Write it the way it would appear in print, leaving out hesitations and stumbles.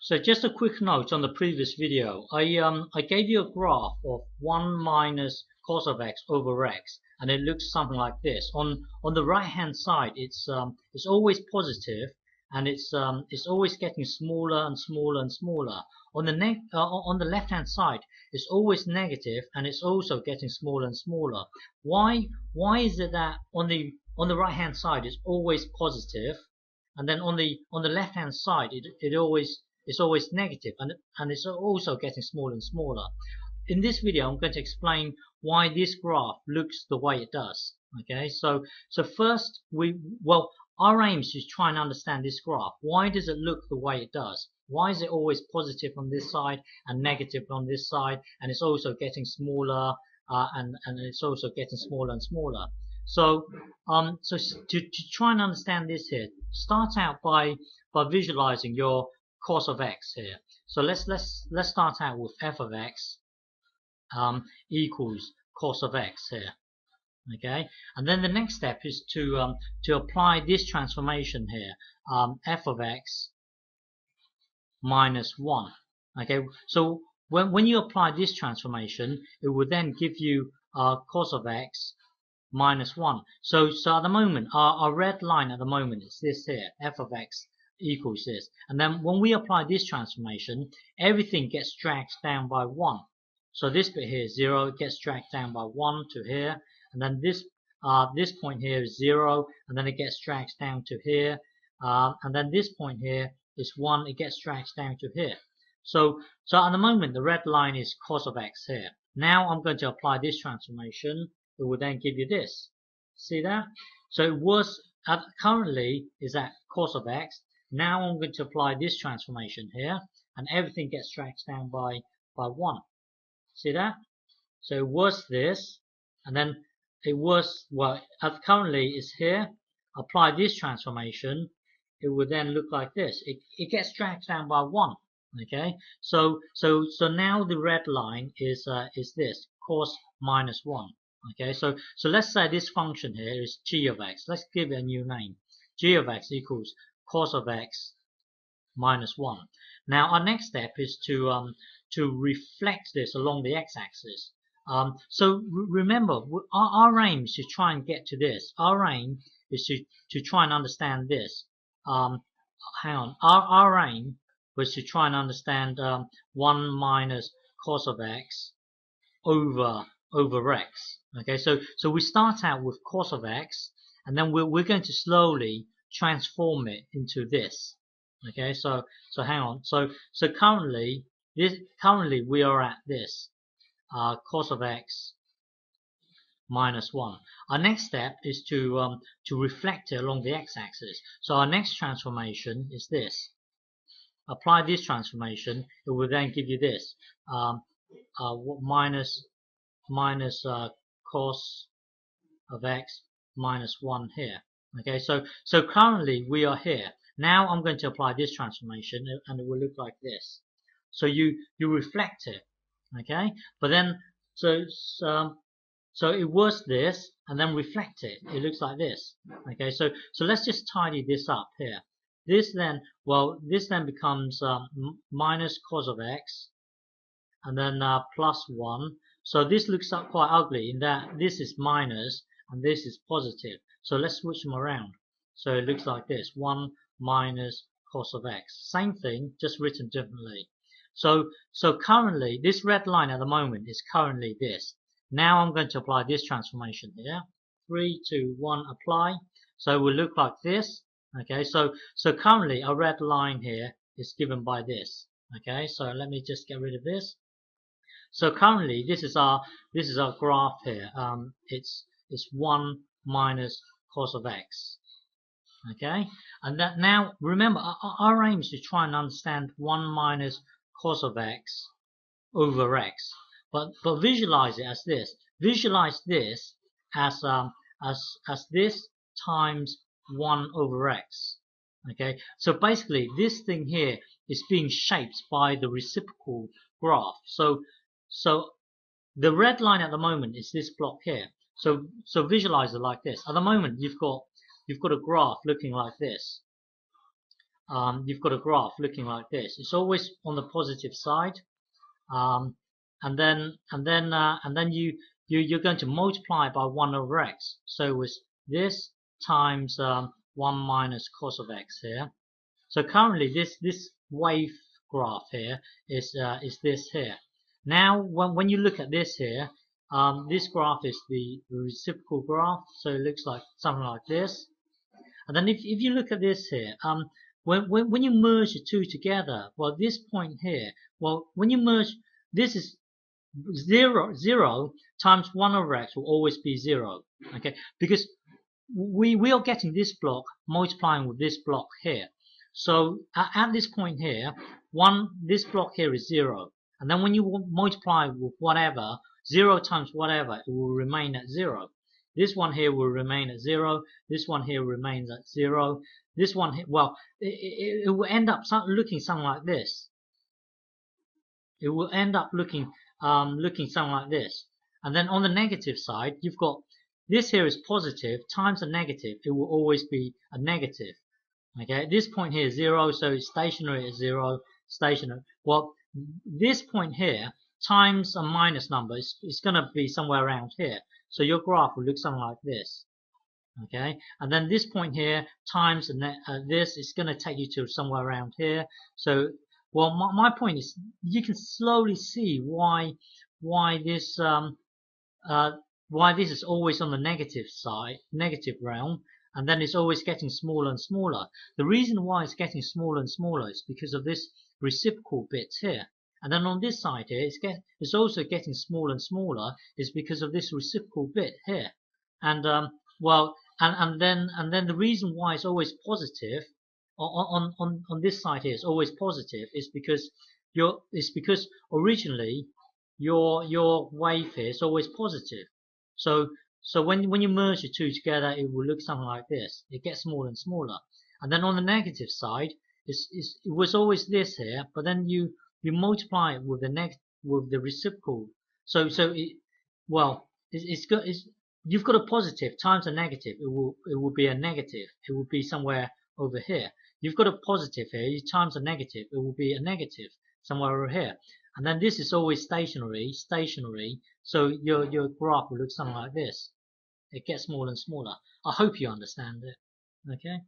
So just a quick note on the previous video. I gave you a graph of 1 minus cos of x over x, and it looks something like this. On the right hand side, it's always positive, and it's always getting smaller and smaller and smaller. On the left hand side, it's always negative, and it's also getting smaller and smaller. Why is it that on the right hand side it's always positive, and then on the left hand side it's always negative, and it's also getting smaller and smaller? In this video, I'm going to explain why this graph looks the way it does. Okay, so first our aim is to try and understand this graph. Why does it look the way it does? Why is it always positive on this side and negative on this side, and it's also getting smaller, and it's also getting smaller and smaller? So to try and understand this here, start out by visualizing your cos of x here. So let's start out with f of x equals cos of x here. Okay, and then the next step is to apply this transformation here, f of x minus 1. Okay, so when you apply this transformation, it will then give you cos of x minus 1. So at the moment, our red line at the moment is this here, f of x equals this. And then when we apply this transformation, everything gets dragged down by 1. So this bit here is 0, it gets dragged down by 1 to here, and then this point here is 0, and then it gets dragged down to here, and then this point here is 1, it gets dragged down to here. So at the moment, the red line is cos of x here. Now I'm going to apply this transformation. It will then give you this. See that? So it was currently is at cos of x. Now I'm going to apply this transformation here, and everything gets dragged down by 1. See that? So it was this, and then it was, currently is here. Apply this transformation, it would then look like this. It gets dragged down by 1. Okay, so now the red line is this, cos minus 1. Okay, so let's say this function here is g of x. Let's give it a new name. G of x equals cos of x minus 1. Now our next step is to reflect this along the x-axis. So remember, our aim is to try and get to this. Our aim is to try and understand this. Hang on. Our aim was to try and understand 1 minus cos of x over x. Okay, so we start out with cos of x, and then we're going to slowly transform it into this. Okay, so hang on. So currently we are at this cos of x minus 1. Our next step is to reflect it along the x-axis. So our next transformation is this. Apply this transformation, it will then give you this, minus cos of x minus 1 here. Okay, so currently we are here. Now I'm going to apply this transformation, and it will look like this. So you reflect it. Okay, but then so it was this, and then reflect it. It looks like this. Okay, so let's just tidy this up here. This then becomes minus cos of x, and then plus 1. So this looks up quite ugly in that this is minus and this is positive. So let's switch them around. So it looks like this: 1 minus cos of x. Same thing, just written differently. So currently this red line at the moment is currently this. Now I'm going to apply this transformation here. 3, 2, 1, apply. So it will look like this. Okay, so currently our red line here is given by this. Okay, so let me just get rid of this. So currently this is our graph here. It's 1 minus cos of x. Okay, and that now remember our aim is to try and understand 1 minus cos of x over x. But visualize it as this. Visualize this as this times 1 over x. Okay, so basically this thing here is being shaped by the reciprocal graph. So the red line at the moment is this block here. So visualize it like this. At the moment you've got a graph looking like this. you've got a graph looking like this. It's always on the positive side, and then you're going to multiply by 1 over x. So it's this times 1 minus cos of x here. So currently this wave graph here is this here. Now when you look at this here, this graph is the reciprocal graph, so it looks like something like this. And then if you look at this here, when you merge the two together, well, this point here, well, when you merge, this is 0 times 1 over x will always be 0, okay? Because we are getting this block multiplying with this block here. So at this point here, this block here is 0. And then when you multiply with whatever, 0 times whatever, it will remain at 0. This one here will remain at 0. This one here remains at 0. This one here, well, it will end up looking something like this. It will end up looking something like this. And then on the negative side, you've got this here is positive times a negative. It will always be a negative. Okay, this point here is 0, so it's stationary at 0, stationary. Well, this point here times a minus number is going to be somewhere around here. So your graph will look something like this. Okay, and then this point here times this is going to take you to somewhere around here. So, well, my point is you can slowly see why this is always on the negative side, negative realm, and then it's always getting smaller and smaller. The reason why it's getting smaller and smaller is because of this reciprocal bit here. And then on this side here, it's also getting smaller and smaller is because of this reciprocal bit here. And well, and then the reason why it's always positive on this side here is always positive is because originally your wave here is always positive. So when you merge the two together, it will look something like this. It gets smaller and smaller. And then on the negative side, it was always this here, but then you multiply it with the reciprocal. So you've got a positive times a negative. It will be a negative. It will be somewhere over here. You've got a positive here. You times a negative. It will be a negative somewhere over here. And then this is always stationary. So your graph will look something like this. It gets smaller and smaller. I hope you understand it. Okay.